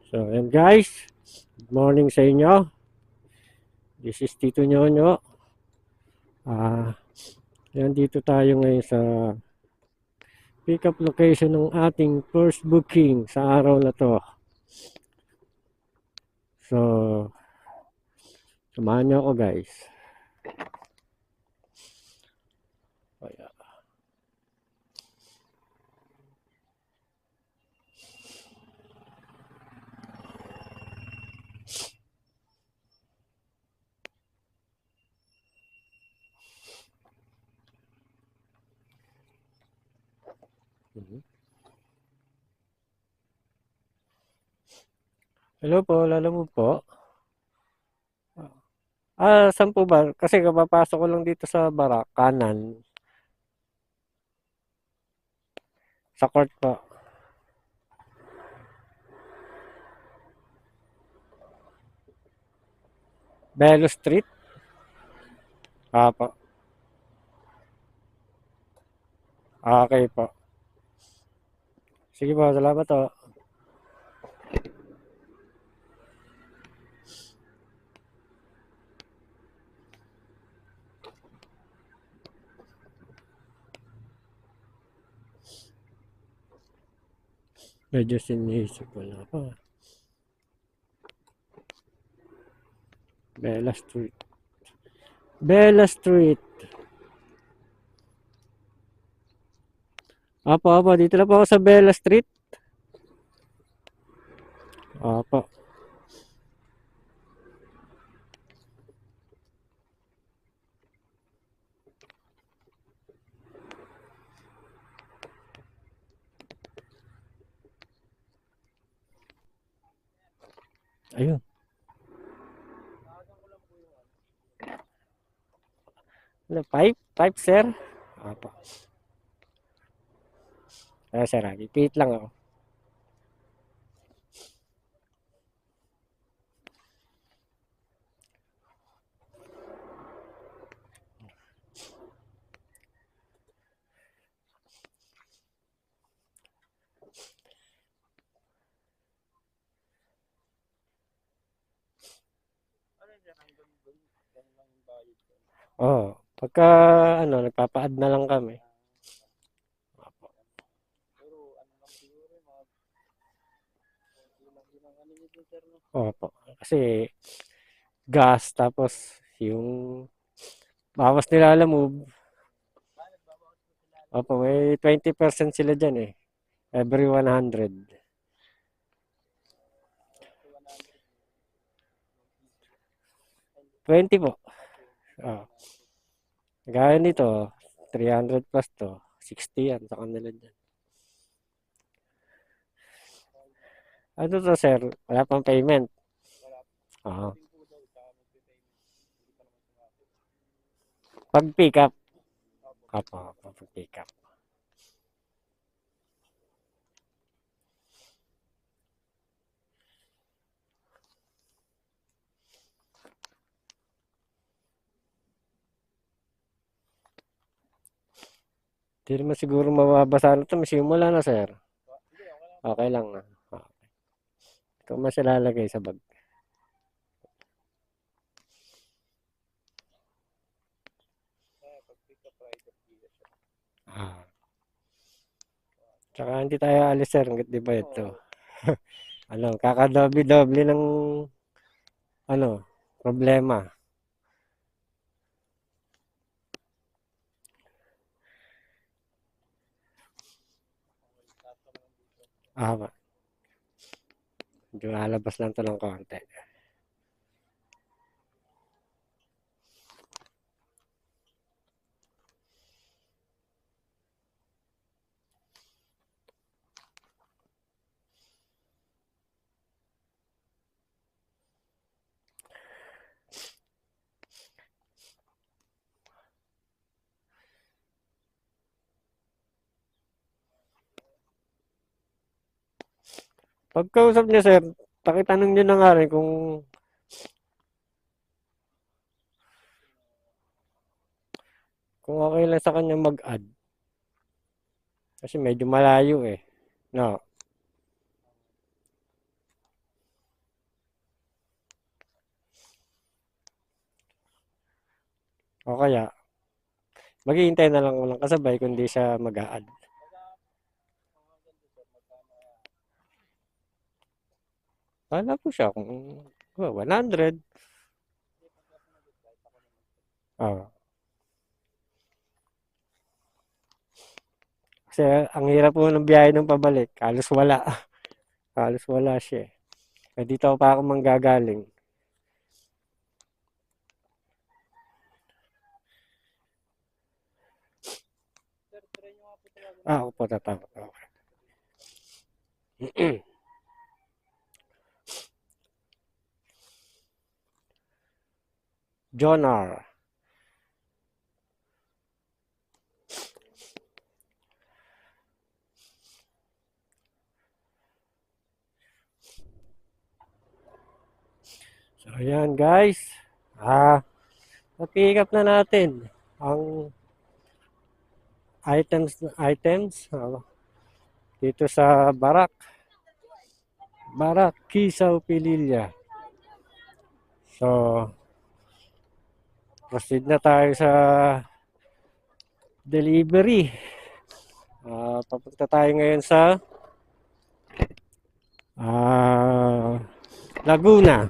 So, ayan guys. Good morning sa inyo. This is Tito Nyonyo. Yan dito tayo ngayon sa pick-up location ng ating first booking sa araw na to. So, samahan niyo ako guys. Ayan. Hello po, lalo mo po. Saan po ba? Kasi kapapasok ko lang dito sa Barak, kanan. Sa court po. Bello Street. Po. Okay po. Sige po, salamat po. Medyo sinisip ko na ako. Bella Street. Bella Street. Apo, dito na po ako sa Bella Street. Apo. Ayun. Ano, pipe, sir? Apo. Sir, repeat lang ako. Pagka nagpapa-add na lang kami. Opo. Kasi gas tapos yung bawas nila alam mo. Opo, may 20% sila dyan eh. Every 100. 20 po. Gaya nito, 300 plus to. 60 yan sa kanila dyan. Ano to sir? Wala pang payment. Pag pick up. Pag pick up. Hindi naman siguro mababasa na ito. May simula na sir. Okay lang na. Ito mas ilalagay sa bag. Tsaka hindi tayo alis sir. Di ba ito? Kakadoble-doble ng problema. Medyo lalabas lang ito ng konti. Pagkausap niya sir, pakitanong niyo na nga rin kung okay lang sa kanya mag-add. Kasi medyo malayo eh. No. O kaya, maghihintay na lang walang kasabay kundi siya mag-a-add. Kala po siya kung 100. Oh. Kasi ang hirap po ng biyahe ng pabalik. Halos wala. Halos wala siya eh. Kaya dito pa ako manggagaling. Opo, tatawag ako. Jonar. So, ayan guys. Na-pick up na natin ang items dito sa Barak, Kisaw, Pililya. So, proceed na tayo sa delivery. Papunta tayo ngayon sa Laguna.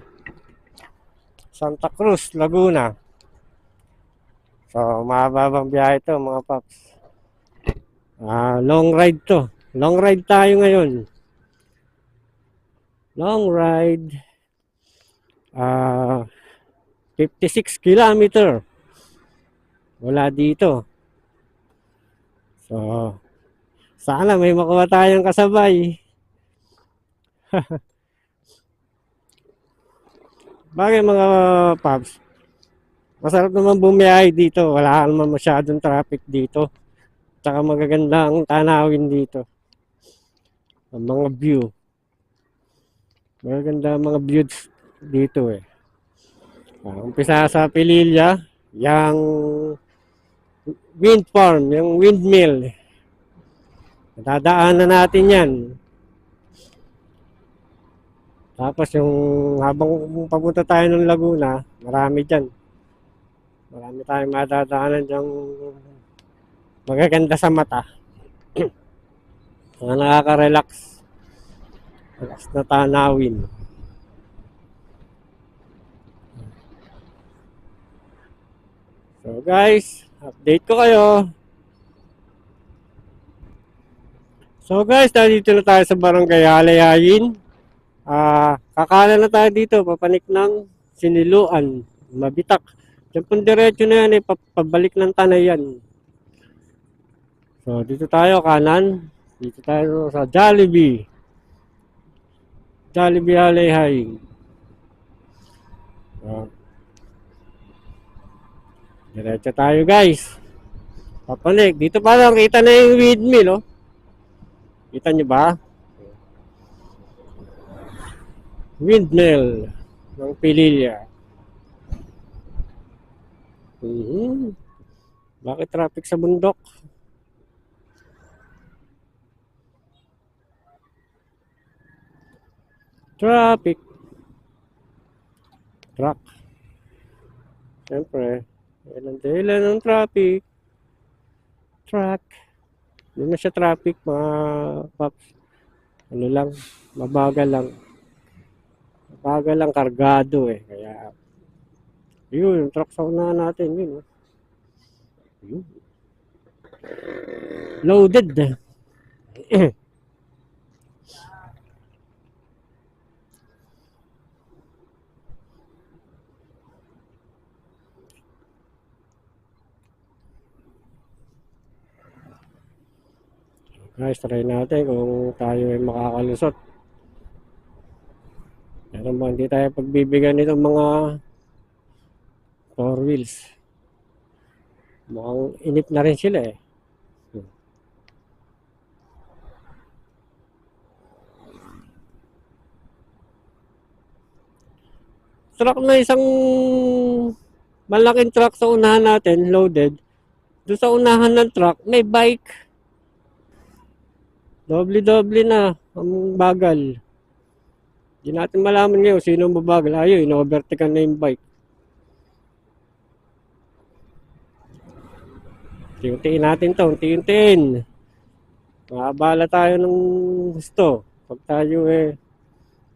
Santa Cruz, Laguna. So, mahababang biyahe ito mga paps. Long ride to. Long ride tayo ngayon. Long ride. 56 kilometer. Wala dito. So, sana may makuha tayong kasabay. Bagay mga paps. Masarap naman bumiyahe dito. Wala naman masyadong traffic dito. Tsaka magagandang tanawin dito. Ang mga view. Magaganda mga views dito eh. Umpisa sa Pililya, yung wind farm, yung windmill. Dadaanan natin yan. Tapos yung habang papunta tayo ng Laguna, marami dyan. Marami tayong madadaanan yung magaganda sa mata. Mga nakaka-relax. Relax na tanawin. So guys, update ko kayo. So guys, nandito na tayo sa Barangay Halayayin. Kakanan na tayo dito, papanik ng Siniluan, Mabitak. Diyan pong diretso na yan, pabalik ng Tanayan. So dito tayo kanan. Dito tayo sa Jollibee. Jollibee Halayayin. Diretso tayo guys. Papanik. Dito pa lang, kita na yung windmill, oh. Kita nyo ba? Windmill ng Pililya. Bakit traffic sa bundok? Traffic. Truck. Siyempre, ilang dahilan ng traffic. Truck. Hindi na siya traffic, mga paps. Ano lang, mabagal lang. Mabagal lang, kargado eh. Kaya, yun, yung truck sa unahan natin, yun. Yun. Loaded. Guys, try natin kung tayo ay makakalusot. Pero hindi tayo pagbibigyan nitong mga 4 wheels. Mukhang inip na rin sila eh. Truck na isang malaking truck sa unahan natin, loaded. Doon sa unahan ng truck, may bike. Doble-doble na ang bagal. Hindi natin malaman ngayon sino ang babagal. Ayun, in-overtaken na yung bike. Unti-untiin natin to, unti-untiin. Maabala tayo ng gusto. Pag tayo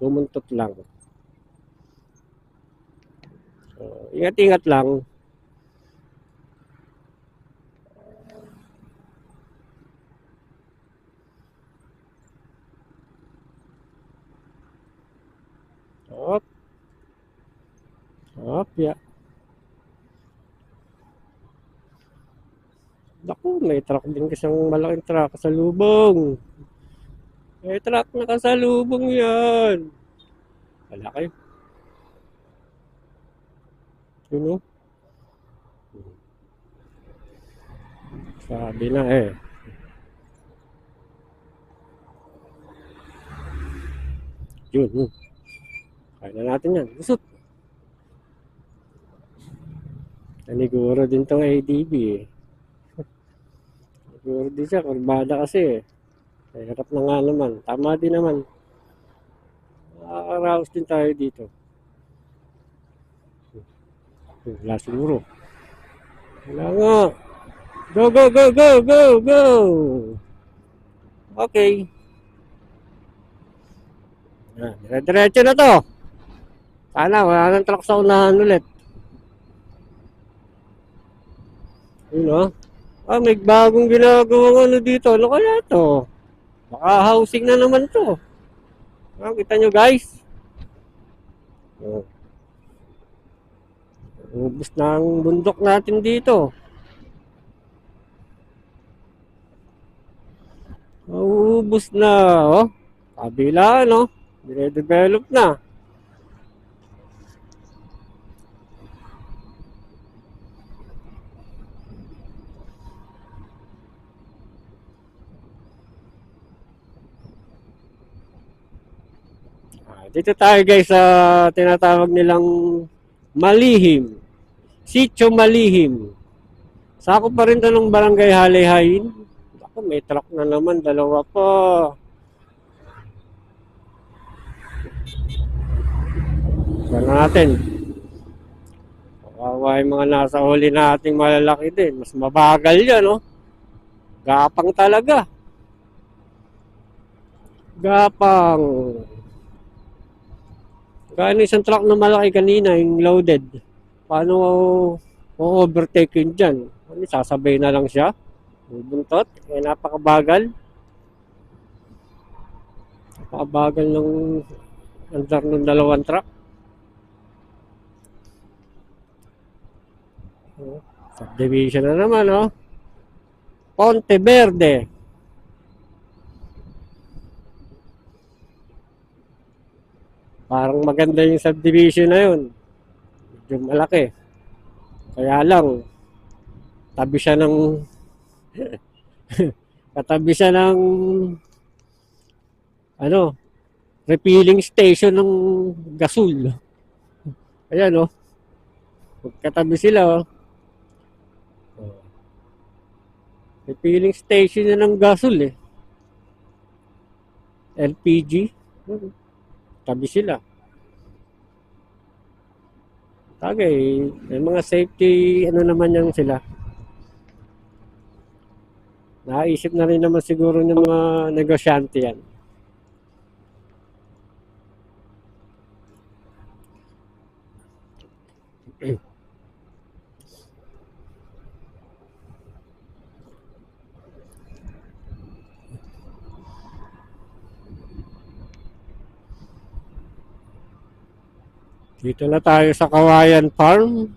bumuntot lang. So, ingat-ingat lang. Hop. Hop, ya. Naku, may truck din kasang malaking truck sa lubong. May truck na kasalubong yan. Malaki. Yun o. Sabi na Yun. Kaya na natin yan. Gusot. Naniguro din tong ADB Siguro din siya. Kurbada kasi Hirap na nga naman. Tama din naman. Nakaka-arouse din tayo dito. Wala siguro. Wala nga. Go, go, go, go, go, go! Okay. Dire-diretso na to. Sana wala nang truck sa unahan ulit. Yun may bagong ginagawang dito. Ano kaya to? Baka housing na naman to. Kita nyo guys. Ubus na ang bundok natin dito. Ubus na. Kabila Dire-develop na. Dito tayo guys sa tinatawag nilang Malihim. Sitio Malihim. Sakop pa rin to ng barangay Halihayin. Ako, may truck na naman. Dalawa pa. Saan natin? Kawawa yung mga nasa huli nating malalaki din. Mas mabagal yan, Gapang talaga. Gapang. Kaya isang truck na malaki kanina, yung loaded. Paano overtake yun dyan? Sasabay na lang siya. Buntot. Napakabagal. Napakabagal ng andar ng dalawang truck. Subdivision na naman, Ponte Verde. Parang maganda yung subdivision na yun. Medyo malaki. Kaya lang, tabi siya ng katabi siya ng refilling station ng gasol. Ayan, magkatabi sila, refilling station na ng gasol, LPG. Tabi sila. Tagay, may mga safety, naman yan sila. Naisip na rin naman siguro ng mga negosyante yan. Dito na tayo sa Kawayan Farm.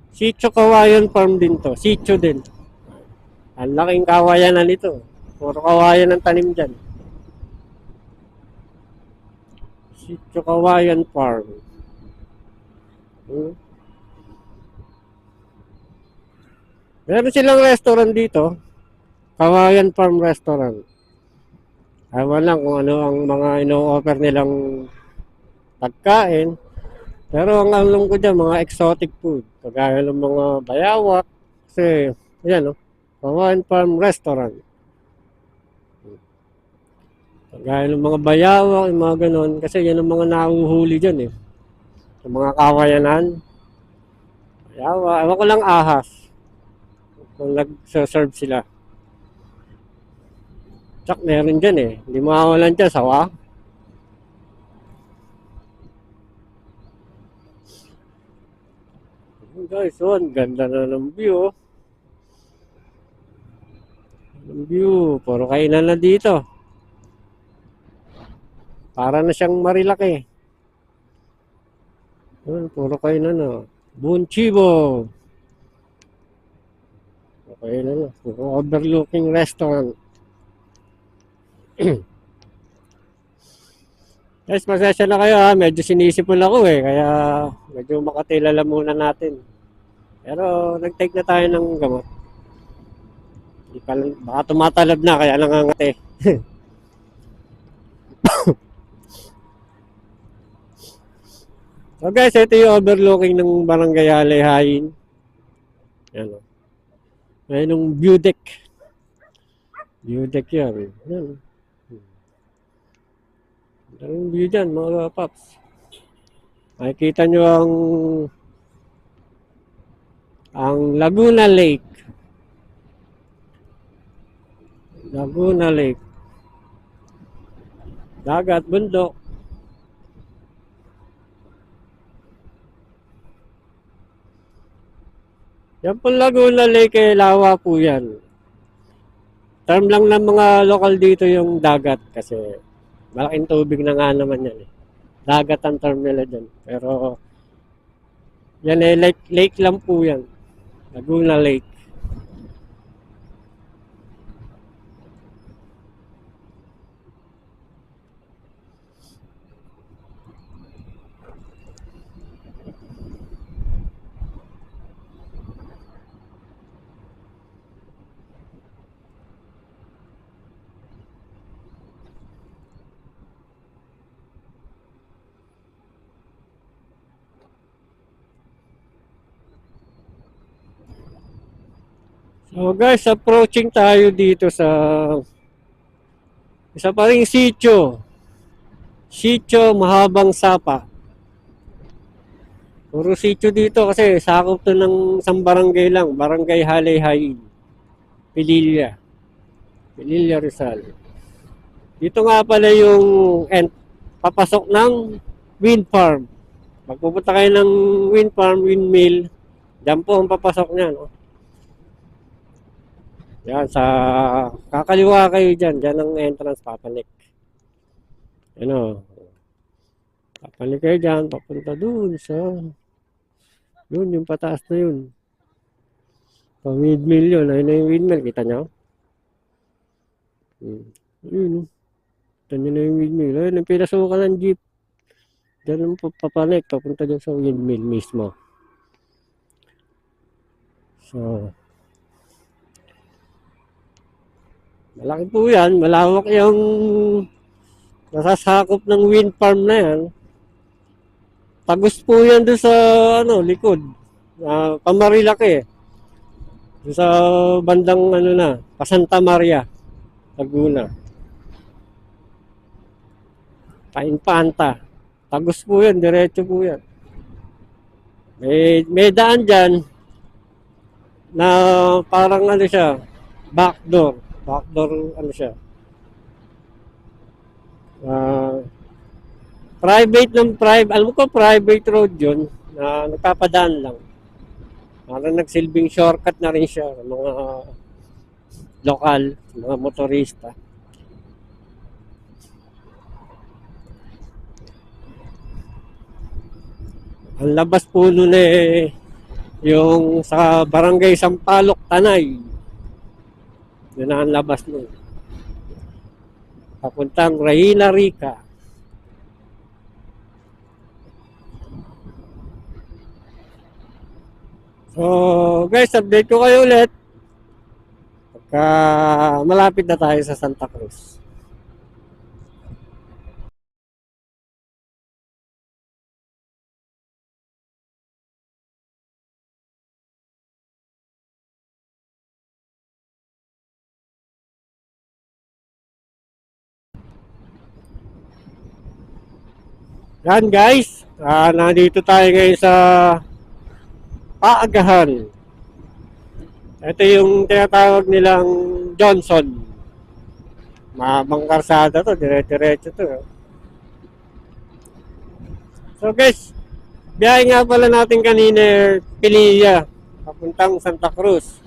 Sitio Kawayan Farm din to. Sitio din. Ang laking kawayanan nito. Puro kawayan ang tanim dyan. Sitio Kawayan Farm. Meron silang restaurant dito. Kawayan Farm Restaurant. Ewan lang kung ano ang mga ino-offer nilang pagkain. Pero ang alam ko dyan, mga exotic food. Kagaya ng mga bayawak. Kasi, yan Kawayan Farm Restaurant. Kagaya ng mga bayawak, yung mga ganon. Kasi yan ang mga nahuhuli dyan Yung mga kawayanan. Bayawak. Ewan ko lang ahas. kung nag-serve sila. Tsak, meron dyan eh. Hindi makawalan dyan, sawa. Guys, oh, ang ganda na ng view. Oh. Ang view, puro kainan na dito. Para na siyang Marilaki. Puro kainan na. Bunchibo. Okay na. Puro overlooking restaurant. Guys, pasensya na kayo ha. Medyo sinisipon ako eh. Kaya medyo makatilala muna natin. Pero nag-take na tayo ng gamot. Baka tumatalab na kaya nangangati. So guys, ito yung overlooking ng Barangay Alehain. Yan o. Ayan yung view deck. View deck yan. Yan. Ang view dyan mga paps. Makikita nyo ang Laguna Lake. Laguna Lake. Dagat, bundok. Yan po Laguna Lake, eh, lawa po yan. Term lang ng mga lokal dito yung dagat kasi malaking tubig na nga naman yan eh. Dagat ang term nila dyan. Pero yan eh, lake lang po yan. Laguna Lake. So guys, approaching tayo dito sa isa pa ring sitio. Sitio Mahabang Sapa. Puro sitio dito kasi sakop to ng isang barangay lang. Barangay Alehain. Pililla. Pililla Rizal. Dito nga pala yung papasok ng wind farm. Pag pupunta kayo ng wind farm, windmill, dyan po ang papasok niyan. No? Yan, sa kakaliwa kayo dyan. Dyan ang entrance, papanik. Ano, papanik kayo dyan, papunta dun sa, yun, yung pataas na yun. Pang windmill yun. Ayun na yung windmill, kita nyo? Ayun, kita nyo na yung windmill. Ayun, yung pinasukan ng jeep. Dyan ang papanik, papunta dyan sa windmill mismo. So, malaki po yan, malawak yung nasasakop ng wind farm na yan. Tagos po yan doon sa likod. Pamarilaki. Doon sa bandang Santa Maria, Laguna. Painpanta. Tagos po yan, diretso po yan. May daan dyan na parang siya, backdoor siya. Alam ko private road yun na nagpapadaan lang. Parang nagsilbing shortcut na rin siya ng mga lokal, mga motorista. Ang labas po nun yung sa Barangay Sampaloc, Tanay. Yun na ang labas nun. Papuntang Reyna Rica. So guys, update ko kayo ulit pagka malapit na tayo sa Santa Cruz. Yan guys, nandito tayo ngayon sa Paagahan. Ito yung tinatawag nilang Johnson. Mahabang karsada to, dire-diretso to. So guys, biyahe nga pala natin kanina Pililla, papuntang Santa Cruz.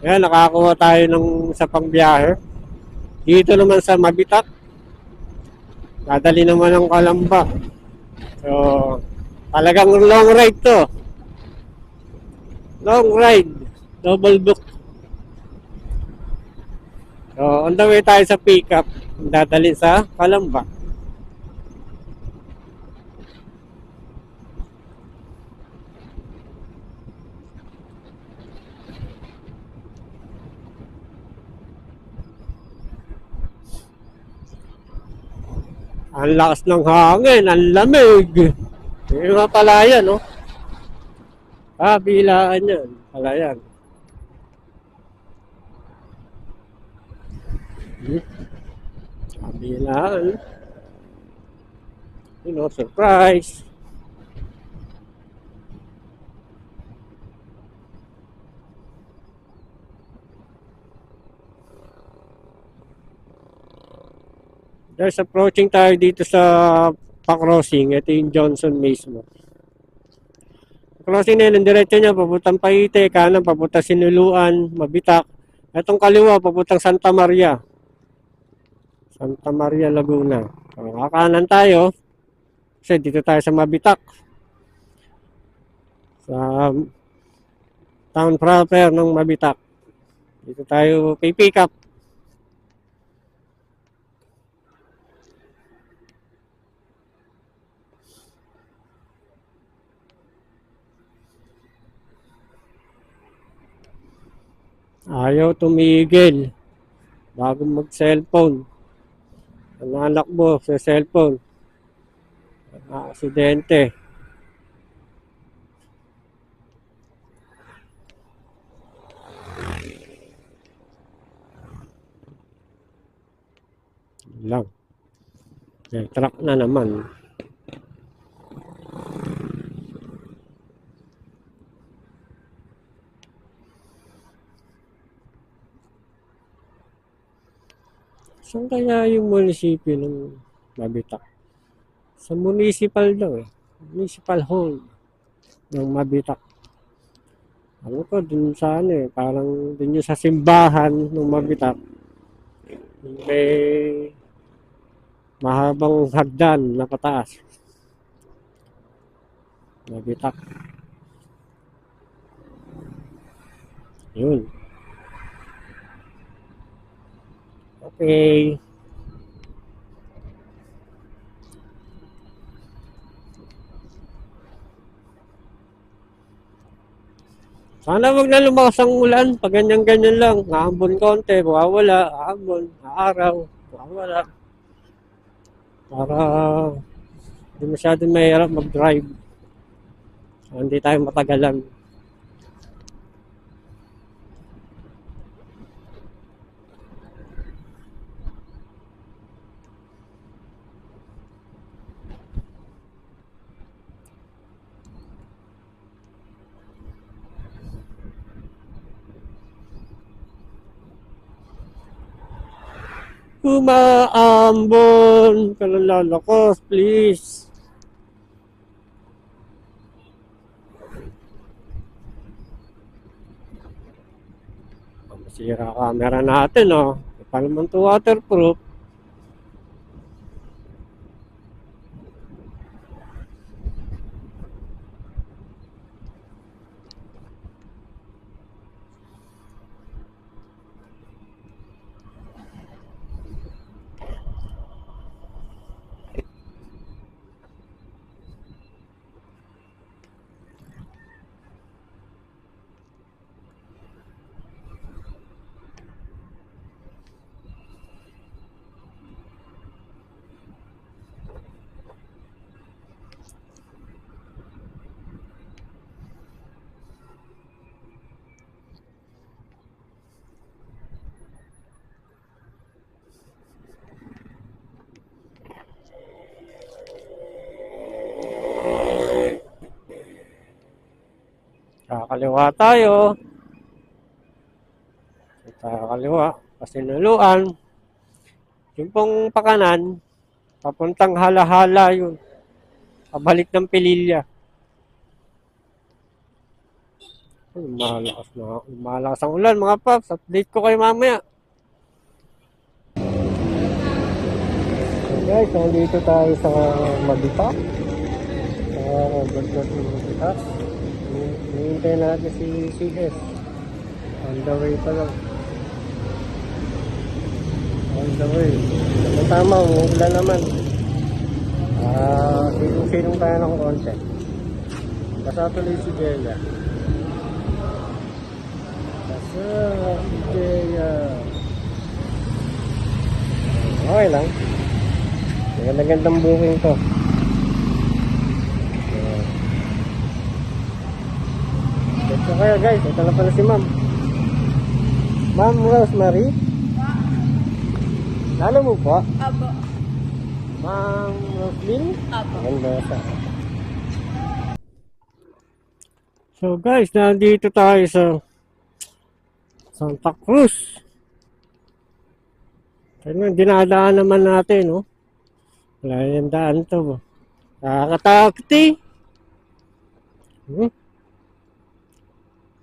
Ayan, nakakuha tayo ng isa pang biyahe. Dito naman sa Mabitak, dadali naman ng Kalamba. So, talagang long ride to. Long ride, double book. So, on the way tayo sa pickup, dadali sa Kalamba. Ang lakas ng hangin, ang lamig. Yung mga palayan, no? Bilaan yan, palayan. Bilaan. You know, surprise. Guys, approaching tayo dito sa pa-crossing. Ito yung Johnson mismo. Crossing na yun, ang diretso niya, papuntang Paite, kanan, papuntang Sinuluan, Mabitak. Itong kaliwa, papuntang Santa Maria. Santa Maria, Laguna. So, kakanan tayo. Kasi dito tayo sa Mabitak. Sa town proper ng Mabitak. Dito tayo pick up. Ayaw tumigil bago mag-cellphone. Nanakbo sa cellphone. Aksidente. Lang. May truck na naman. Saan kaya yung munisipyo ng Mabitak? Sa municipal daw eh. Municipal hall ng Mabitak. Ano ko, dun sa ano eh, parang dun yung sa simbahan ng Mabitak. May mahabang hagdan na pataas. Mabitak. Yun. Okay. Sana wag na lumakas ang ulan. Pag ganyan-ganyan lang. Aambon konti, mawawala. Aambon, aaraw, mawawala. Para hindi masyadong mahirap mag-drive. So, hindi tayo matagalan. Umaambon, kalalakos, please. Masira camera natin, oh. Paano man to waterproof? Kakaliwa tayo. Sa kaliwa, Pasiniluan. Yung pong pakanan, papuntang Hala-Hala yun. Pabalik ng Pililya. Malakas ang ulan mga paps. Update ko kayo mamaya. So guys, nandito tayo sa Mabita. Sa Bagdad ng Mabita. Hinihintay natin si CS. On the way pa lang. On the way. Tama, umuulan naman. Silong-silong tayo ng konti. Basta tuloy si Jella. Basta si Jella. Okay lang. Magandang booking to. So kaya guys, ito na pala si Ma'am. Ma'am Rosemary. Lalo mo po? Apo. Ma'am Roslyn? Apo. Maganda siya. So guys, nandito tayo sa Santa Cruz. Kaya dinadaan naman natin, no? Wala yung daan to. Nakakatakot eh.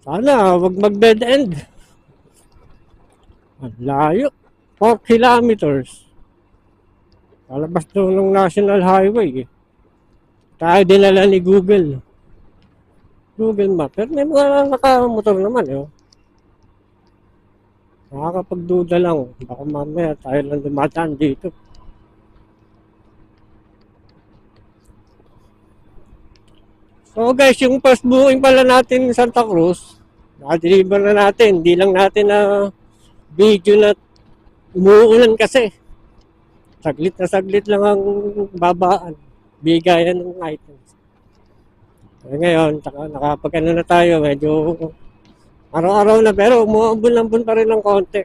Sana, wag mag-dead end. Ang layo. 4 kilometers. Palabas daw ng National Highway eh. Tayo dinala ni Google. Google Map. Pero may mga nakamotor naman eh. Nakakapagduda lang. Baka mamaya tayo lang dumataan dito. So guys, yung first booking pala natin sa Santa Cruz, na-deliver na natin. Hindi lang natin na video na umuulan kasi. Saglit na saglit lang ang babaan. Bigayan ng items. So, ngayon, nakapag-ano na tayo, medyo araw-araw na pero umuambon-ambon pa rin ng konti.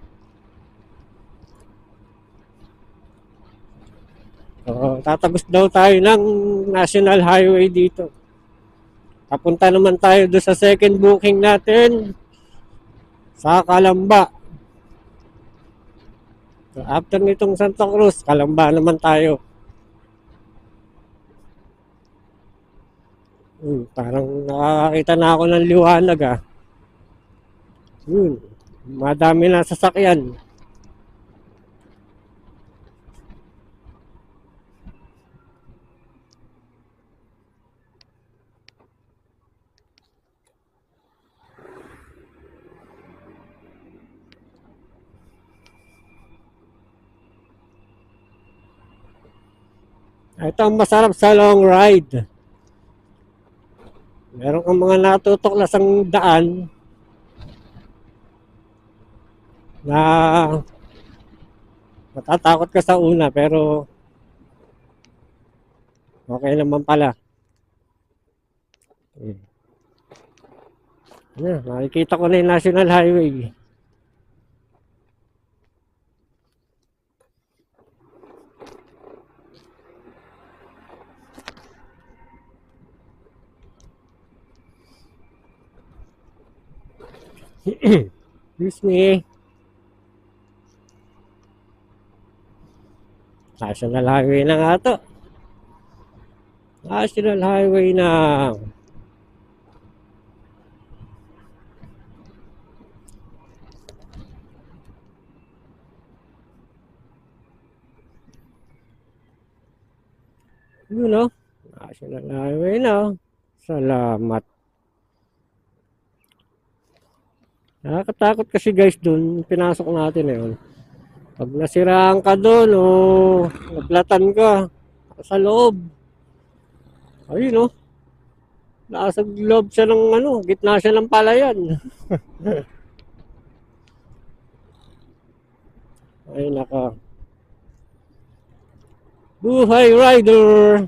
So, tatagos daw tayo ng National Highway dito. Papunta naman tayo doon sa second booking natin sa Calamba. So, after nitong Santa Cruz, Calamba naman tayo. Parang nakakita na ako ng liwanag ah. Madami na sasakyan. Ito ang masarap sa long ride. Meron kang mga natutuklasang daan na matatakot ka sa una pero okay naman pala. Nakikita ko na yung National Highway. Excuse me. National Highway na nga to. National Highway na. Yun no? National Highway na. Salamat. Nakakatakot kasi guys dun. Pinasok natin yun. Pag nasiraan ka doon o naglatan ka sa loob. Ayun no. Nasa loob siya ng gitna siya ng palayan. Ay naka. Buhay rider.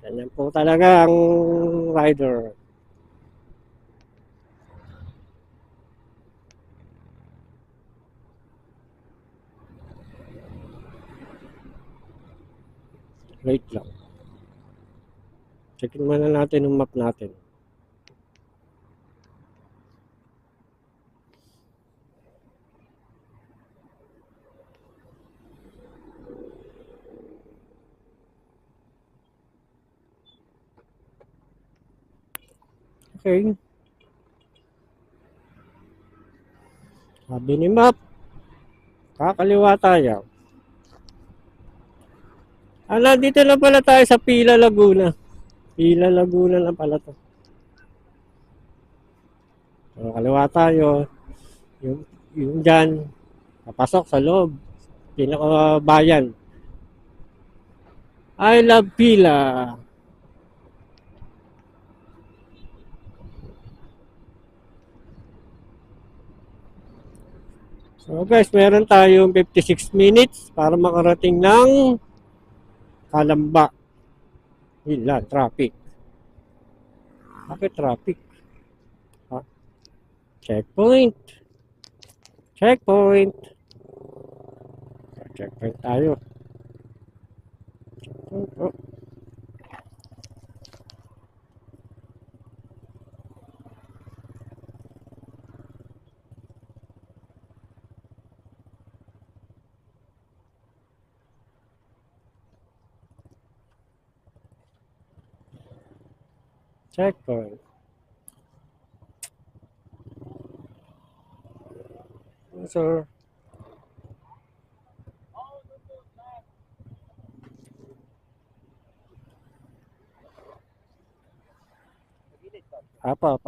Ganyan po talaga ang rider. Wait lang. Checkin muna natin yung map natin. Okay. Sabi ni Map, kakaliwa tayo. Dito na pala tayo sa Pila, Laguna. Pila, Laguna na pala to. So, kaliwa tayo. Yung dyan, papasok sa loob. Pinakabayan. I love Pila. So guys, meron tayong 56 minutes para makarating ng Kalamba. Hila, traffic. Bakit traffic? Ha? Checkpoint. Checkpoint. Checkpoint tayo. Oh. Checkpoint. Sir. Apa.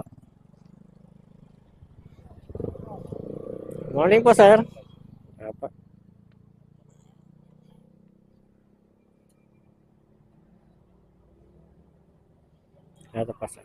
Morning po, sir. Apa. Ito pa, sir.